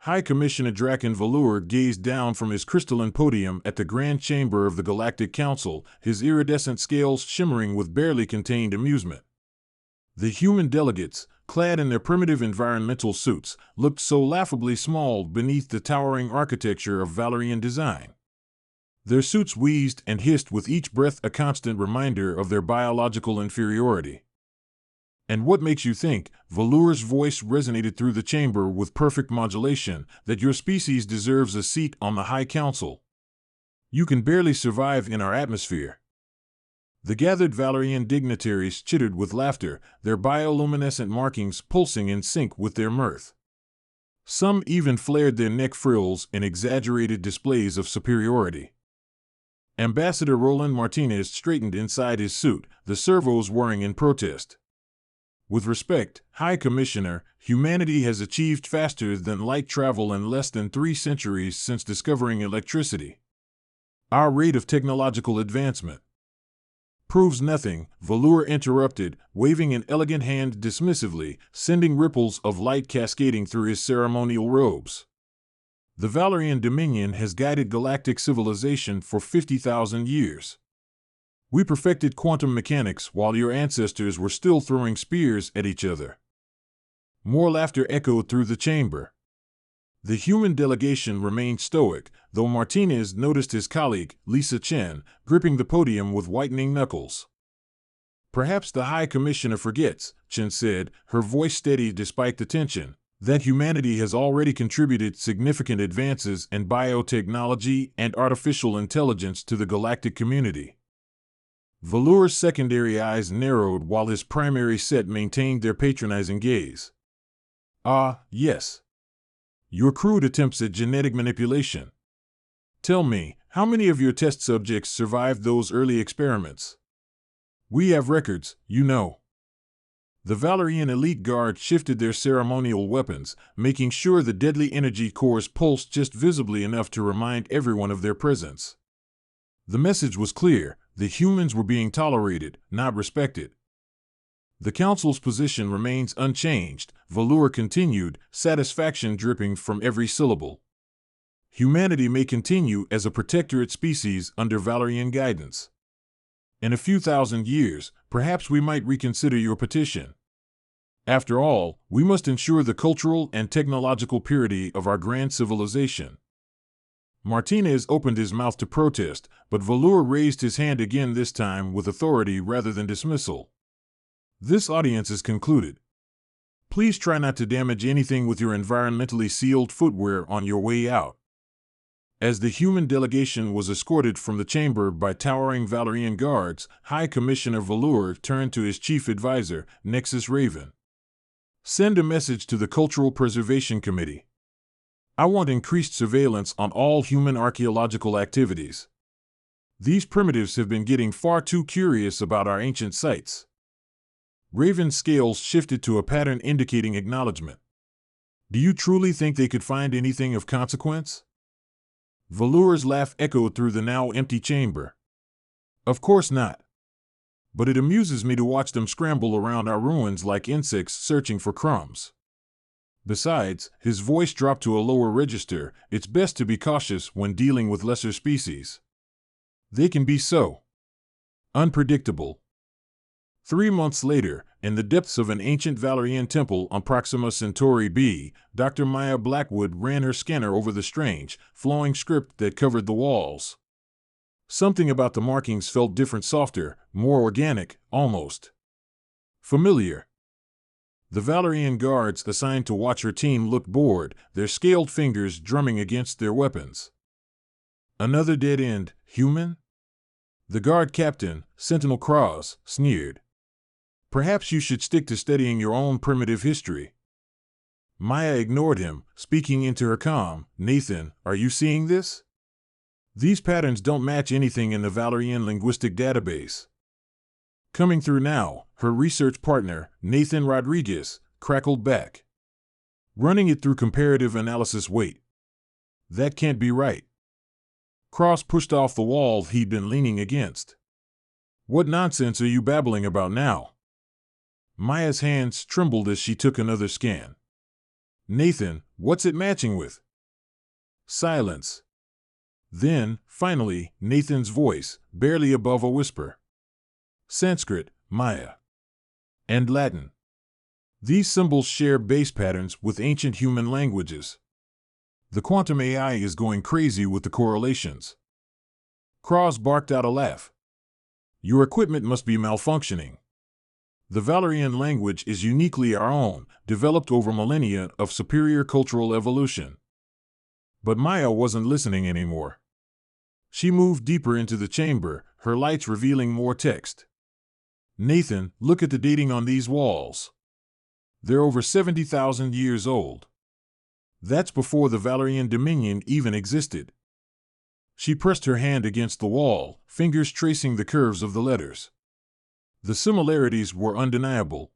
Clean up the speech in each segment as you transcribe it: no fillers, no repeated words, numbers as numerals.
High Commissioner Draken Velour gazed down from his crystalline podium at the Grand Chamber of the Galactic Council, his iridescent scales shimmering with barely contained amusement. The human delegates, clad in their primitive environmental suits, looked so laughably small beneath the towering architecture of Valerian design. Their suits wheezed and hissed with each breath, a constant reminder of their biological inferiority. "And what makes you think," Velour's voice resonated through the chamber with perfect modulation, "that your species deserves a seat on the High Council? You can barely survive in our atmosphere." The gathered Valerian dignitaries chittered with laughter, their bioluminescent markings pulsing in sync with their mirth. Some even flared their neck frills in exaggerated displays of superiority. Ambassador Roland Martinez straightened inside his suit, the servos whirring in protest. "With respect, High Commissioner, humanity has achieved faster than light travel in less than 3 centuries since discovering electricity. Our rate of technological advancement proves nothing," Velour interrupted, waving an elegant hand dismissively, sending ripples of light cascading through his ceremonial robes. "The Valerian Dominion has guided galactic civilization for 50,000 years. We perfected quantum mechanics while your ancestors were still throwing spears at each other." More laughter echoed through the chamber. The human delegation remained stoic, though Martinez noticed his colleague, Lisa Chen, gripping the podium with whitening knuckles. "Perhaps the High Commissioner forgets," Chen said, her voice steady despite the tension, "that humanity has already contributed significant advances in biotechnology and artificial intelligence to the galactic community." Velour's secondary eyes narrowed while his primary set maintained their patronizing gaze. "Ah, yes. Your crude attempts at genetic manipulation. Tell me, how many of your test subjects survived those early experiments? We have records, you know." The Valerian elite guard shifted their ceremonial weapons, making sure the deadly energy cores pulsed just visibly enough to remind everyone of their presence. The message was clear: the humans were being tolerated, not respected. "The Council's position remains unchanged," Velour continued, satisfaction dripping from every syllable. "Humanity may continue as a protectorate species under Valerian guidance. In a few thousand years, perhaps we might reconsider your petition. After all, we must ensure the cultural and technological purity of our grand civilization." Martinez opened his mouth to protest, but Velour raised his hand again, this time with authority rather than dismissal. "This audience is concluded. Please try not to damage anything with your environmentally sealed footwear on your way out." As the human delegation was escorted from the chamber by towering Valerian guards, High Commissioner Velour turned to his chief advisor, Nexus Raven. "Send a message to the Cultural Preservation Committee. I want increased surveillance on all human archaeological activities. These primitives have been getting far too curious about our ancient sites." Raven's scales shifted to a pattern indicating acknowledgement. "Do you truly think they could find anything of consequence?" Velour's laugh echoed through the now empty chamber. "Of course not. But it amuses me to watch them scramble around our ruins like insects searching for crumbs. Besides," his voice dropped to a lower register, "it's best to be cautious when dealing with lesser species. They can be so unpredictable." 3 months later, in the depths of an ancient Valerian temple on Proxima Centauri b, Dr. Maya Blackwood ran her scanner over the strange, flowing script that covered the walls. Something about the markings felt different, softer, more organic, almost familiar. The Valerian guards assigned to watch her team looked bored, their scaled fingers drumming against their weapons. "Another dead end, human?" The guard captain, Sentinel Cross, sneered. "Perhaps you should stick to studying your own primitive history." Maya ignored him, speaking into her comm. "Nathan, are you seeing this? These patterns don't match anything in the Valerian linguistic database." Coming through now, her research partner, Nathan Rodriguez, crackled back. "Running it through comparative analysis, wait. That can't be right." Cross pushed off the wall he'd been leaning against. "What nonsense are you babbling about now?" Maya's hands trembled as she took another scan. "Nathan, What's it matching with? Silence. Then, finally, Nathan's voice, barely above a whisper. Sanskrit, Maya, and Latin. These symbols share base patterns with ancient human languages. The quantum AI is going crazy with the correlations. Cross barked out a laugh. Your equipment must be malfunctioning. The Valerian language is uniquely our own, developed over millennia of superior cultural evolution. But Maya wasn't listening anymore. She moved deeper into the chamber, her lights revealing more text. Nathan, look at the dating on these walls. They're over 70,000 years old. That's before the Valerian Dominion even existed. She pressed her hand against the wall, fingers tracing the curves of the letters. The similarities were undeniable.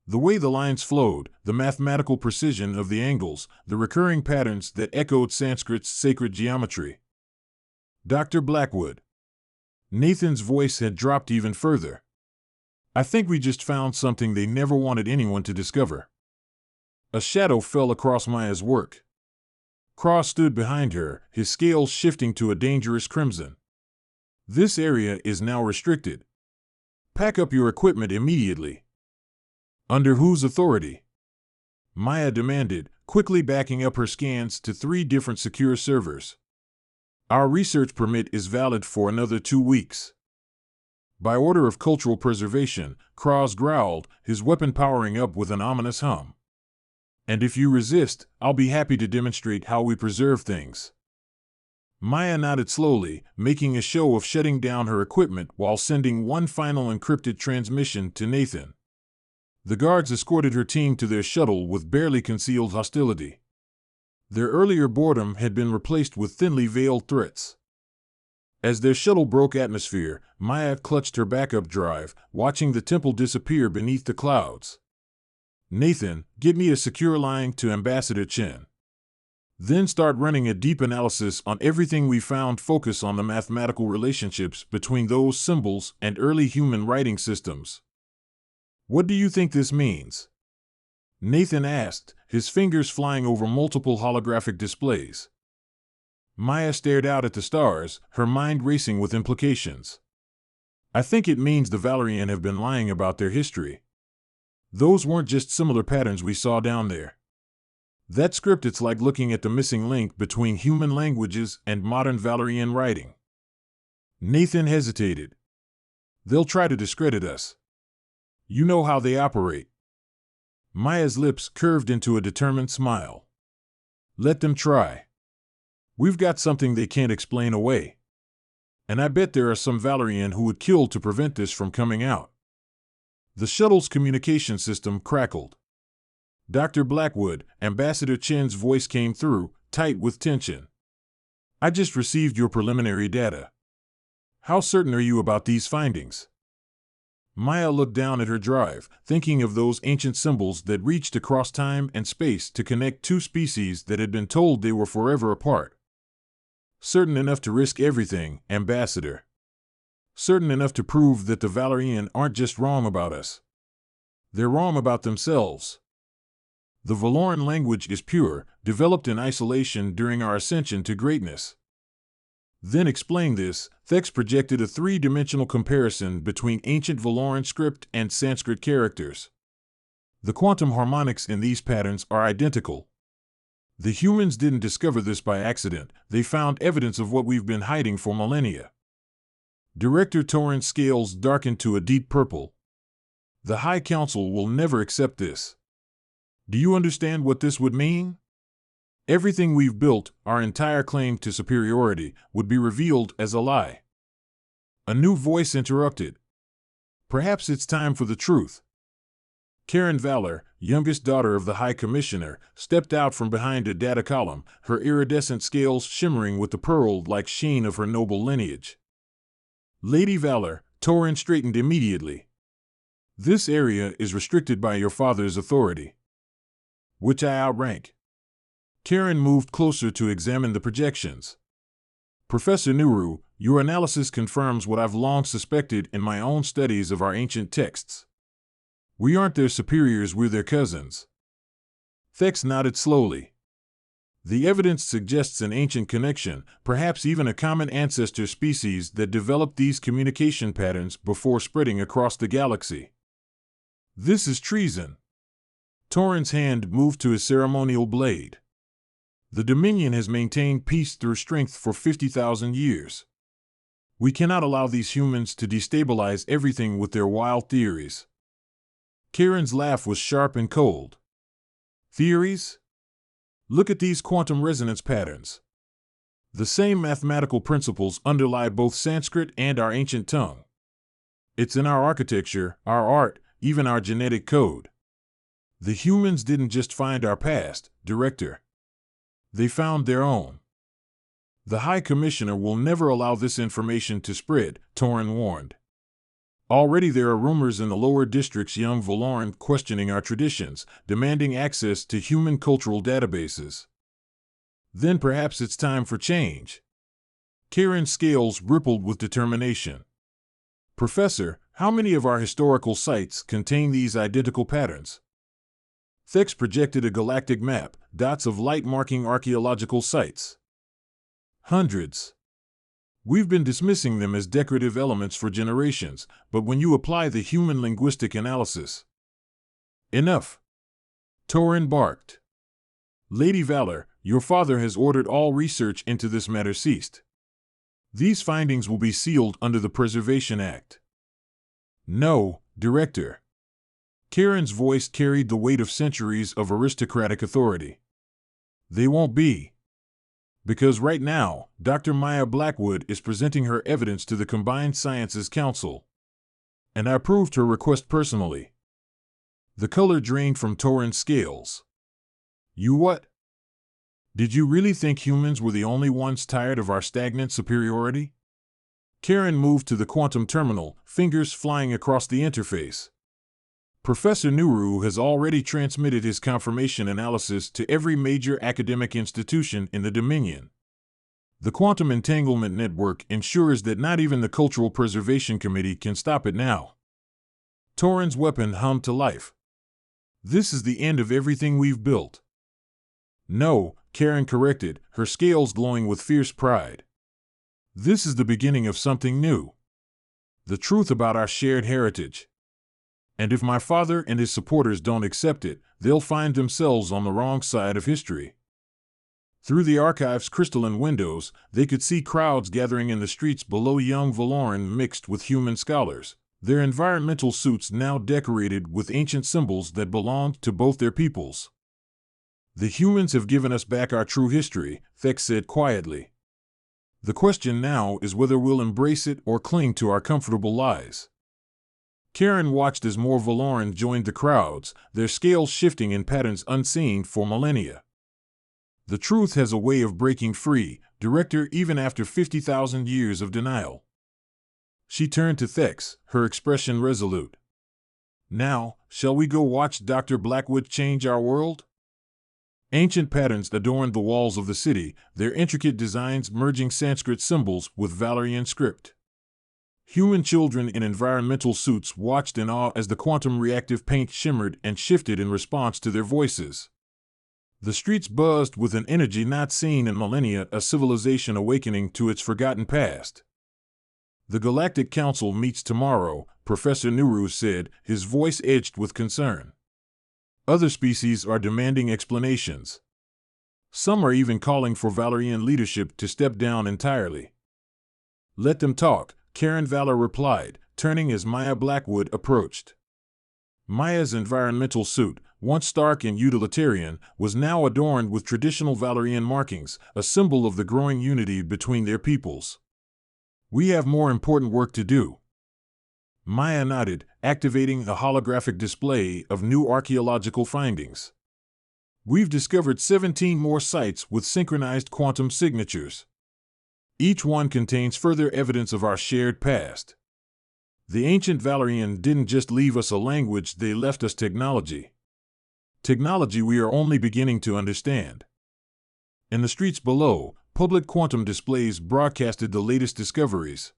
The way the lines flowed, the mathematical precision of the angles, the recurring patterns that echoed Sanskrit's sacred geometry. Dr. Blackwood. Nathan's voice had dropped even further. I think we just found something they never wanted anyone to discover. A shadow fell across Maya's work. Cross stood behind her, his scales shifting to a dangerous crimson. This area is now restricted. Pack up your equipment immediately. Under whose authority? Maya demanded, quickly backing up her scans to 3 different secure servers. Our research permit is valid for another 2 weeks. By order of cultural preservation, Cross growled, his weapon powering up with an ominous hum. And if you resist, I'll be happy to demonstrate how we preserve things. Maya nodded slowly, making a show of shutting down her equipment while sending one final encrypted transmission to Nathan. The guards escorted her team to their shuttle with barely concealed hostility. Their earlier boredom had been replaced with thinly veiled threats. As their shuttle broke atmosphere, Maya clutched her backup drive, watching the temple disappear beneath the clouds. Nathan, get me a secure line to Ambassador Chen. Then start running a deep analysis on everything we found. Focus on the mathematical relationships between those symbols and early human writing systems. What do you think this means? Nathan asked, his fingers flying over multiple holographic displays. Maya stared out at the stars, her mind racing with implications. I think it means the Valerian have been lying about their history. Those weren't just similar patterns we saw down there. That script, it's like looking at the missing link between human languages and modern Valerian writing. Nathan hesitated. They'll try to discredit us. You know how they operate. Maya's lips curved into a determined smile. Let them try. We've got something they can't explain away. And I bet there are some Valerian who would kill to prevent this from coming out. The shuttle's communication system crackled. Dr. Blackwood, Ambassador Chen's voice came through, tight with tension. I just received your preliminary data. How certain are you about these findings? Maya looked down at her drive, thinking of those ancient symbols that reached across time and space to connect 2 species that had been told they were forever apart. Certain enough to risk everything, Ambassador. Certain enough to prove that the Valerian aren't just wrong about us. They're wrong about themselves. The Valoran language is pure, developed in isolation during our ascension to greatness. Then explain this, Thex projected a 3-dimensional comparison between ancient Valoran script and Sanskrit characters. The quantum harmonics in these patterns are identical. The humans didn't discover this by accident, they found evidence of what we've been hiding for millennia. Director Torrent's scales darkened to a deep purple. The High Council will never accept this. Do you understand what this would mean? Everything we've built, our entire claim to superiority, would be revealed as a lie. A new voice interrupted. Perhaps it's time for the truth. Karen Valor, youngest daughter of the High Commissioner, stepped out from behind a data column, her iridescent scales shimmering with the pearl-like sheen of her noble lineage. Lady Valor, Torrent straightened immediately. This area is restricted by your father's authority, which I outrank. Karen moved closer to examine the projections. Professor Nuru, your analysis confirms what I've long suspected in my own studies of our ancient texts. We aren't their superiors, we're their cousins. Thex nodded slowly. The evidence suggests an ancient connection, perhaps even a common ancestor species that developed these communication patterns before spreading across the galaxy. This is treason. Torin's hand moved to his ceremonial blade. The Dominion has maintained peace through strength for 50,000 years. We cannot allow these humans to destabilize everything with their wild theories. Karen's laugh was sharp and cold. Theories? Look at these quantum resonance patterns. The same mathematical principles underlie both Sanskrit and our ancient tongue. It's in our architecture, our art, even our genetic code. The humans didn't just find our past, Director. They found their own. The High Commissioner will never allow this information to spread, Torin warned. Already there are rumors in the lower districts young Valoran questioning our traditions, demanding access to human cultural databases. Then perhaps it's time for change. Karen's scales rippled with determination. Professor, how many of our historical sites contain these identical patterns? Thex projected a galactic map, dots of light marking archaeological sites. Hundreds. We've been dismissing them as decorative elements for generations, but when you apply the human linguistic analysis... Enough! Torin barked. Lady Valor, your father has ordered all research into this matter ceased. These findings will be sealed under the Preservation Act. No, Director. Karen's voice carried the weight of centuries of aristocratic authority. They won't be. Because right now, Dr. Maya Blackwood is presenting her evidence to the Combined Sciences Council. And I approved her request personally. The color drained from Torin's scales. You what? Did you really think humans were the only ones tired of our stagnant superiority? Karen moved to the quantum terminal, fingers flying across the interface. Professor Nuru has already transmitted his confirmation analysis to every major academic institution in the Dominion. The Quantum Entanglement Network ensures that not even the Cultural Preservation Committee can stop it now. Torin's weapon hummed to life. This is the end of everything we've built. No, Karen corrected, her scales glowing with fierce pride. This is the beginning of something new. The truth about our shared heritage. And if my father and his supporters don't accept it, they'll find themselves on the wrong side of history. Through the archive's crystalline windows, they could see crowds gathering in the streets below young Valoran mixed with human scholars, their environmental suits now decorated with ancient symbols that belonged to both their peoples. The humans have given us back our true history, Thex said quietly. The question now is whether we'll embrace it or cling to our comfortable lies. Karen watched as more Valoran joined the crowds, their scales shifting in patterns unseen for millennia. The truth has a way of breaking free, Director, even after 50,000 years of denial. She turned to Thex, her expression resolute. Now, shall we go watch Dr. Blackwood change our world? Ancient patterns adorned the walls of the city, their intricate designs merging Sanskrit symbols with Valerian script. Human children in environmental suits watched in awe as the quantum reactive paint shimmered and shifted in response to their voices. The streets buzzed with an energy not seen in millennia, a civilization awakening to its forgotten past. The Galactic Council meets tomorrow, Professor Nuru said, his voice edged with concern. Other species are demanding explanations. Some are even calling for Valerian leadership to step down entirely. Let them talk, Karen Valor replied, turning as Maya Blackwood approached. Maya's environmental suit, once stark and utilitarian, was now adorned with traditional Valerian markings, a symbol of the growing unity between their peoples. We have more important work to do. Maya nodded, activating a holographic display of new archaeological findings. We've discovered 17 more sites with synchronized quantum signatures. Each one contains further evidence of our shared past. The ancient Valerian didn't just leave us a language, they left us technology. Technology we are only beginning to understand. In the streets below, public quantum displays broadcasted the latest discoveries.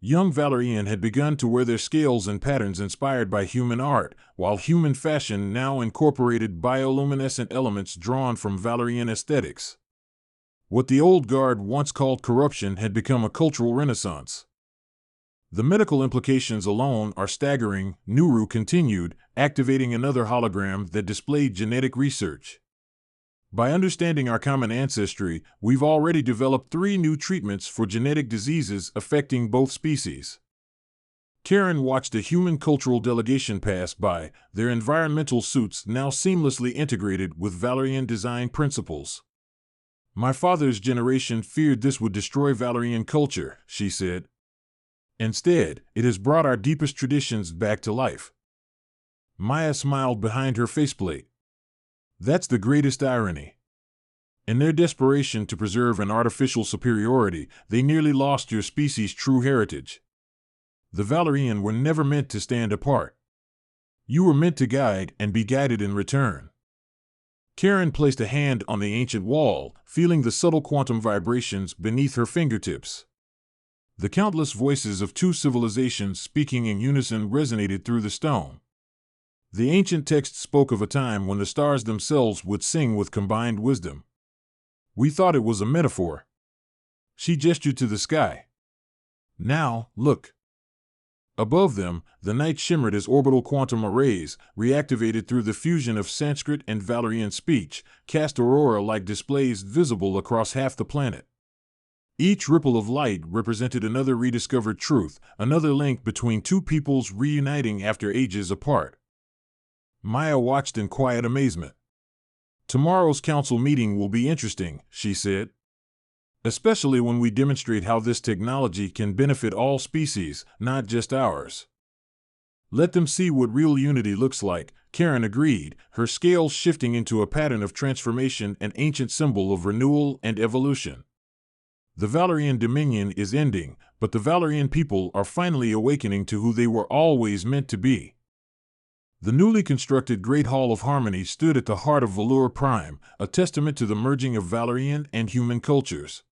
Young Valerian had begun to wear their scales and patterns inspired by human art, while human fashion now incorporated bioluminescent elements drawn from Valerian aesthetics. What the old guard once called corruption had become a cultural renaissance. The medical implications alone are staggering, Nuru continued, activating another hologram that displayed genetic research. By understanding our common ancestry, we've already developed 3 new treatments for genetic diseases affecting both species. Karen watched a human cultural delegation pass by, their environmental suits now seamlessly integrated with Valerian design principles. My father's generation feared this would destroy Valerian culture, she said. Instead, it has brought our deepest traditions back to life. Maya smiled behind her faceplate. That's the greatest irony. In their desperation to preserve an artificial superiority, they nearly lost your species' true heritage. The Valerian were never meant to stand apart. You were meant to guide and be guided in return. Karen placed a hand on the ancient wall, feeling the subtle quantum vibrations beneath her fingertips. The countless voices of 2 civilizations speaking in unison resonated through the stone. The ancient text spoke of a time when the stars themselves would sing with combined wisdom. We thought it was a metaphor. She gestured to the sky. Now, look. Above them, the night shimmered as orbital quantum arrays, reactivated through the fusion of Sanskrit and Valerian speech, cast aurora-like displays visible across half the planet. Each ripple of light represented another rediscovered truth, another link between 2 peoples reuniting after ages apart. Maya watched in quiet amazement. Tomorrow's council meeting will be interesting, she said. Especially when we demonstrate how this technology can benefit all species, not just ours. Let them see what real unity looks like, Karen agreed, her scales shifting into a pattern of transformation, an ancient symbol of renewal and evolution. The Valerian dominion is ending, but the Valerian people are finally awakening to who they were always meant to be. The newly constructed Great Hall of Harmony stood at the heart of Valur Prime, a testament to the merging of Valerian and human cultures.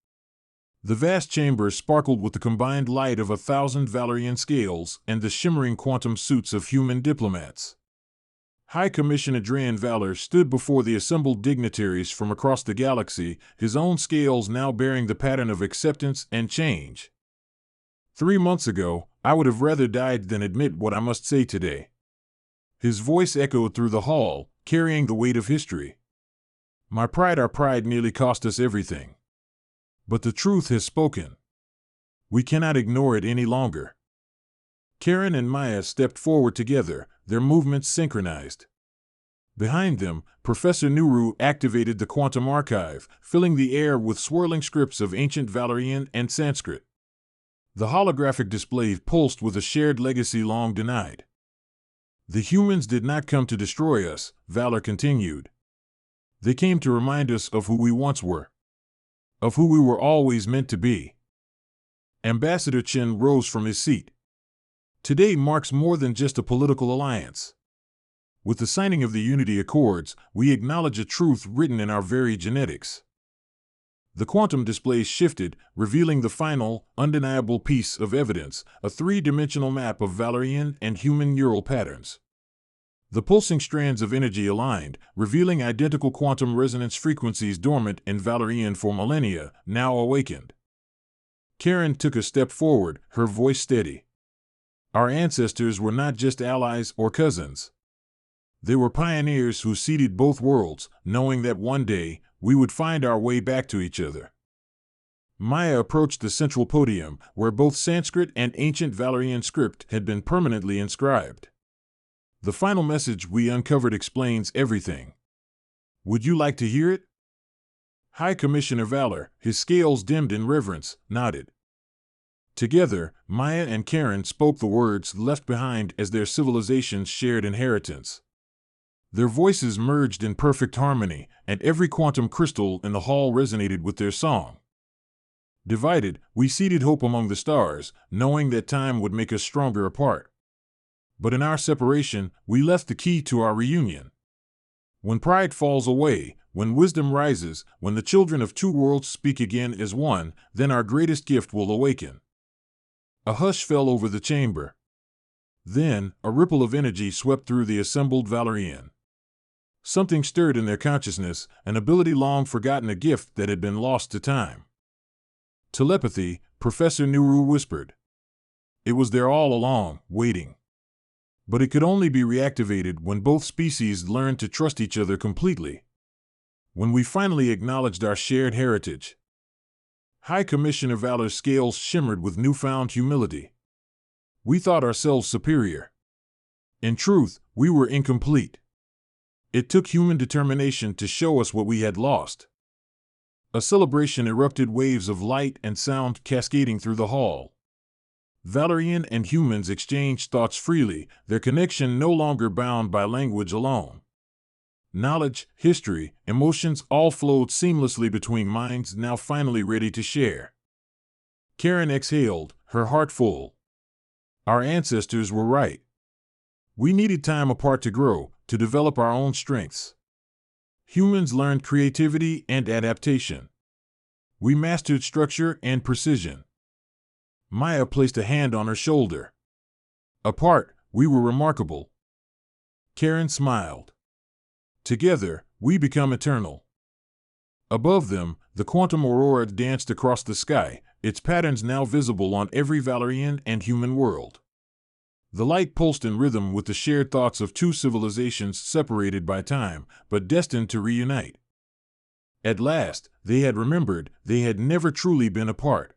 The vast chamber sparkled with the combined light of 1,000 Valerian scales and the shimmering quantum suits of human diplomats. High Commissioner Adrian Valor stood before the assembled dignitaries from across the galaxy, his own scales now bearing the pattern of acceptance and change. 3 months ago, I would have rather died than admit what I must say today. His voice echoed through the hall, carrying the weight of history. Our pride nearly cost us everything. But the truth has spoken. We cannot ignore it any longer. Karen and Maya stepped forward together, their movements synchronized. Behind them, Professor Nuru activated the quantum archive, filling the air with swirling scripts of ancient Valerian and Sanskrit. The holographic display pulsed with a shared legacy long denied. The humans did not come to destroy us, Valor continued. They came to remind us of who we once were. Of who we were always meant to be. Ambassador Chen rose from his seat. Today marks more than just a political alliance. With the signing of the Unity Accords, we acknowledge a truth written in our very genetics. The quantum display shifted, revealing the final, undeniable piece of evidence, a 3-dimensional map of Valerian and human neural patterns. The pulsing strands of energy aligned, revealing identical quantum resonance frequencies dormant in Valerian for millennia, now awakened. Karen took a step forward, her voice steady. Our ancestors were not just allies or cousins. They were pioneers who seeded both worlds, knowing that one day, we would find our way back to each other. Maya approached the central podium, where both Sanskrit and ancient Valerian script had been permanently inscribed. The final message we uncovered explains everything. Would you like to hear it? High Commissioner Valor, his scales dimmed in reverence, nodded. Together, Maya and Karen spoke the words left behind as their civilizations shared inheritance. Their voices merged in perfect harmony, and every quantum crystal in the hall resonated with their song. Divided, we seeded hope among the stars, knowing that time would make us stronger apart. But in our separation, we left the key to our reunion. When pride falls away, when wisdom rises, when the children of 2 worlds speak again as one, then our greatest gift will awaken. A hush fell over the chamber. Then, a ripple of energy swept through the assembled Valerian. Something stirred in their consciousness, an ability long forgotten, a gift that had been lost to time. Telepathy, Professor Nuru whispered. It was there all along, waiting. But it could only be reactivated when both species learned to trust each other completely. When we finally acknowledged our shared heritage. High Commissioner Valor's scales shimmered with newfound humility. We thought ourselves superior. In truth, we were incomplete. It took human determination to show us what we had lost. A celebration erupted, waves of light and sound cascading through the hall. Valerian and humans exchanged thoughts freely, their connection no longer bound by language alone. Knowledge, history, emotions all flowed seamlessly between minds now finally ready to share. Karen exhaled, her heart full. Our ancestors were right. We needed time apart to grow, to develop our own strengths. Humans learned creativity and adaptation. We mastered structure and precision. Maya placed a hand on her shoulder. Apart, we were remarkable. Karen smiled. Together, we become eternal. Above them, the quantum aurora danced across the sky, its patterns now visible on every Valerian and human world. The light pulsed in rhythm with the shared thoughts of two civilizations separated by time, but destined to reunite. At last, they had remembered they had never truly been apart.